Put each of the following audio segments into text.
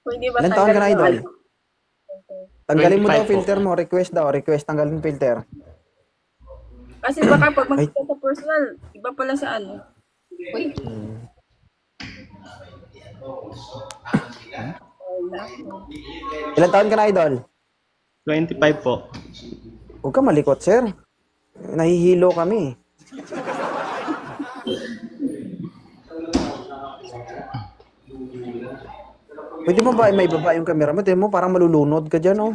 Pwede ba Ilan taon ka na, tanggalin yung idol? Tanggalin mo daw 25 po. filter mo. Request daw. Request tanggalin filter. Kasi baka pag Ay. magkita sa personal, iba pala sa ano. Uy. Wala. Ilan taon ka na, idol? 25 po. Huwag ka malikot, sir. Nahihilo kami. Pwede mo ba may baba yung camera mo? Tingnan mo, parang malulunod ka dyan, oh.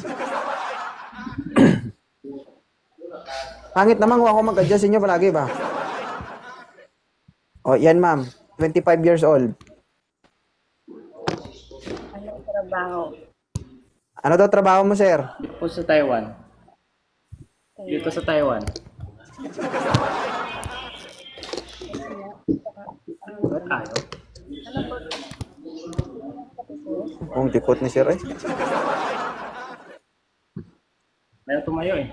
Pangit naman kung ako mag-adjust inyo palagi ba? Oh, yan ma'am. 25 years old. Anong trabaho? Ano daw trabaho mo, sir? Dito po sa Taiwan. Dito sa Taiwan. Ba't ayaw? Kung tikot ni sir, eh. Meron tumayo eh.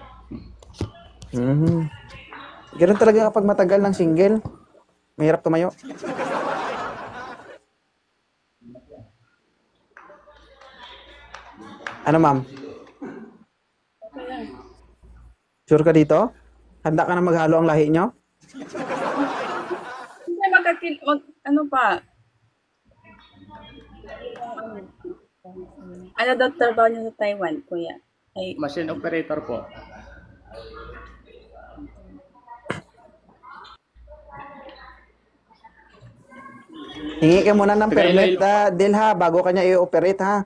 Ganun talaga kapag matagal ng single. Mahirap tumayo. Ano, ma'am? Sure ka dito? Handa ka na maghalo ang lahi nyo? Hindi, ano pa? Ano daw trabaho niyo sa Taiwan, kuya? Ay, Machine operator po. Hingi ka muna ng permit, Taga-Iloilo. Del, ha, bago ka niya i-operate, ha?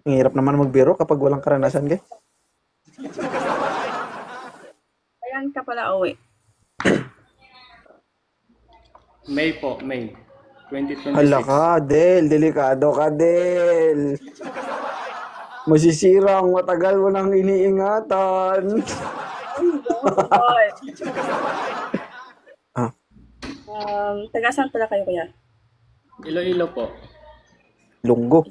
Ang hirap naman magbiro kapag walang karanasan, guys. kailan ka pala uwi? May po, May. 2026. Hala ka, Del. Delikado ka, Del. Masisira ang matagal mo nang iniingatan. Oy. Ah. Taga saan pala kayo, kuya? Iloilo po. Lunggo.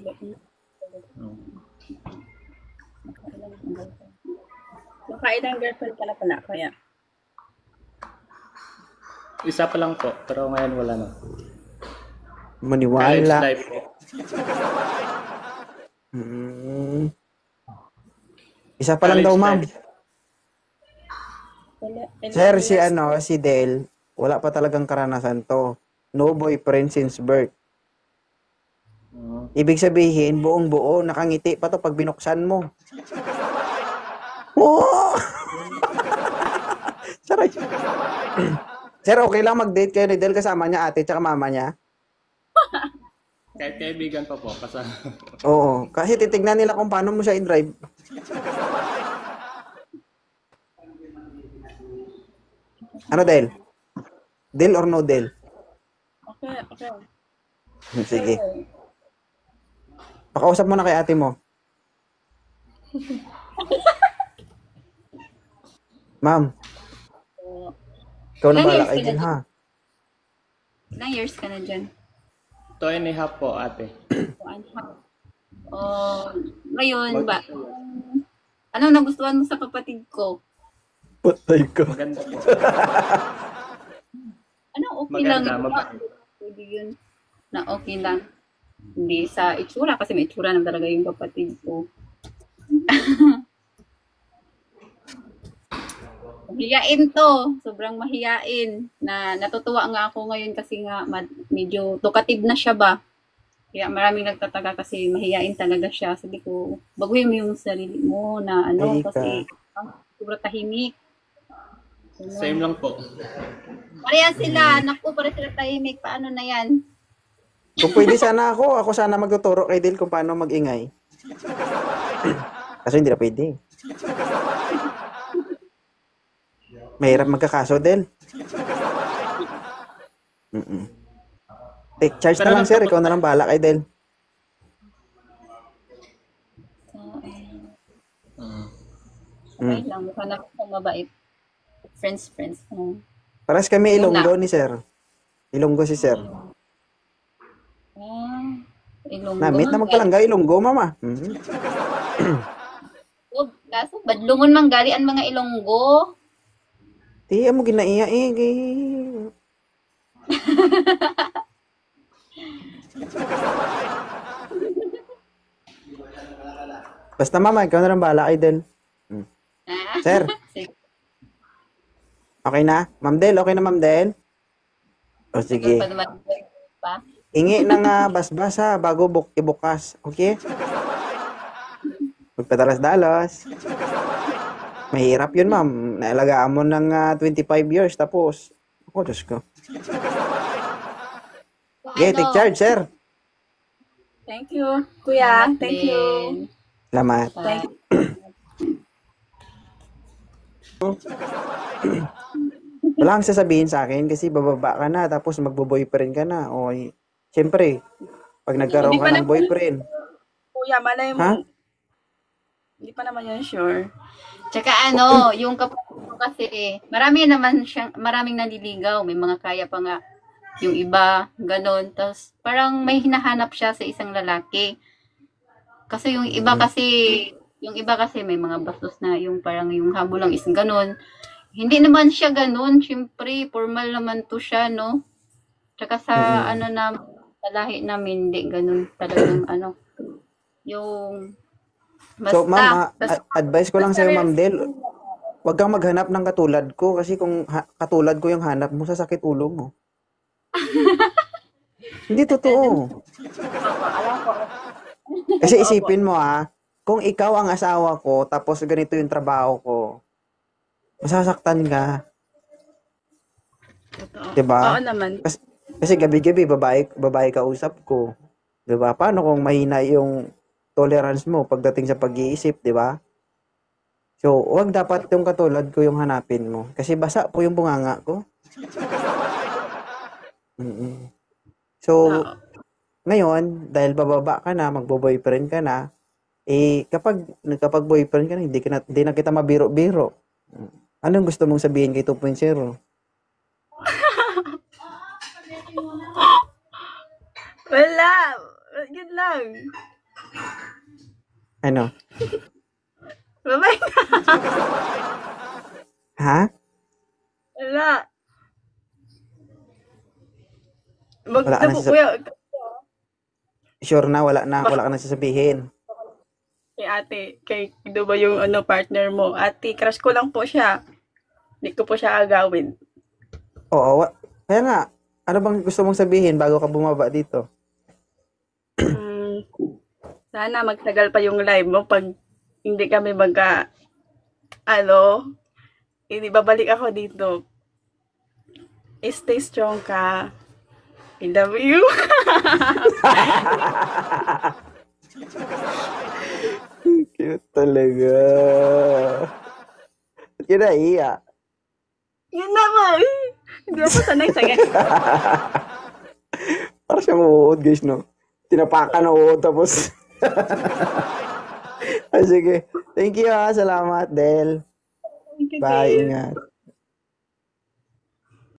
Nakailang girlfriend ka na pala, kuya? Isa pa lang po, pero ngayon wala na. College Maniwala. life po. Isa pa lang College daw, ma'am. life. Sir, si Del, wala pa talagang karanasan to. No boyfriend since birth. Ibig sabihin, buong buo, nakangiti pa to pag binuksan mo. Oh! Saray. Sir, okay lang mag-date kayo ni Del kasama niya ate tsaka mama niya? Kahit kaibigan pa po, kasama. Oo, kasi titignan nila kung paano mo siya i-drive. Ano, Del? Del or no Del? Okay. Sige. Pakausap mo na kay ate mo. Ma'am, ikaw na Ilang bala years kay ka Del, na ha? Ilang years ka na dyan? 2.5 po, ate. Ngayon ba? Ano nagustuhan mo sa kapatid ko? Patay ka. Maganda po. Ano, okay lang. Maganda, yun. maganda. Pwede yun. Na okay lang. Hindi sa itsura, kasi may itsura naman talaga yung kapatid ko. Mahiyain to. Sobrang mahiyain. Natutuwa nga ako ngayon kasi nga medyo talkative na siya ba. Kaya maraming nagtataka kasi mahiyain talaga siya. Sabi ko, baguhin mo yung sarili mo na ano, Ay, kasi sobrang tahimik. Same lang po. Pareha sila. Naku, pareha sila tahimik. Paano na yan? Kung pwede sana ako sana magtuturo kay Del kung paano mag-ingay. Kaso hindi na pwede. Mahirap magkakaso, Del. Take charge na lang, sir. Ikaw na lang bahala kay Del. Okay lang. Mukha na akong mabait. Friends. Paras kami Ilonggo ni sir. Ilonggo si sir. Ilonggo. Namit na magpalangga Ilonggo, mama. Oh, Kaso, badlungon man gali ang mga Ilonggo. Di mo ginaiya eh. Basta mama, ikaw na lang bahala kay Del. Ah, Sir, sige. okay na? Ma'am Del, okay na Ma'am Del? O sige. Pa naman pa. Ingi ng basbas ha, bago ibukas. Okay? Magpadalas-dalas. Mahirap yun, ma'am. Naalagaan mo ng 25 years, tapos, ako, Diyos ko. Okay, take charge, sir. Thank you, Kuya. Salamat Thank you. din. Salamat. Thank you. Wala kang sasabihin sa akin kasi bababa ka na, tapos magbo-boyfriend ka na. O, siyempre, pag nagkaroon Hindi ka pa ng boyfriend, Kuya, malay mo. ha? Hindi pa naman yan sure. Tsaka yung kapatid ko kasi, maraming nanliligaw. May mga kaya pa nga yung iba, ganun. Tapos parang may hinahanap siya sa isang lalaki. Kasi yung iba kasi may mga bastos na yung parang yung habol lang is ganun. Hindi naman siya ganun. Siyempre, formal naman to siya, no? Tsaka sa sa lahi namin, hindi ganun talagang yung So, ma'am, basta, advice ko lang sa'yo, ma'am Del, huwag kang maghanap ng katulad ko kasi kung katulad ko yung hanap mo, sasakit ulo mo. Hindi totoo. Kasi isipin mo kung ikaw ang asawa ko, tapos ganito yung trabaho ko, masasaktan ka. Diba? Oo naman. Kasi gabi-gabi, babae kausap ko. Diba? Paano kung mahina yung tolerance mo pagdating sa pag-iisip, di ba? So, wag dapat yung katulad ko yung hanapin mo. Kasi basa po yung bunganga ko. So, ngayon, dahil bababa ka na, magbo-boyfriend ka na, kapag boyfriend ka na, hindi na kita mabiro-biro. Anong gusto mong sabihin kay 2.0? Wala. Yun lang. Ano? Bye-bye na. Ha? Wala. Wala ka na Kuya, Sure na, wala ka na sasabihin. kay ate, kay ba yung partner mo? Ate, crush ko lang po siya. Hindi ko po siya agawin. Oo, kaya nga, ano bang gusto mong sabihin bago ka bumaba dito? Sana magtagal pa yung live mo pag hindi kami hindi babalik ako dito. Stay strong ka. I love you. Cute talaga. Ba't yun naiiyak? Yun naman. Hindi ako sanay sa ganyan. Para siyang uuod, guys, no? Tinapakan ng uod, tapos... Sige. Thank you, salamat, Del. Thank you, Bye, Dave. ingat.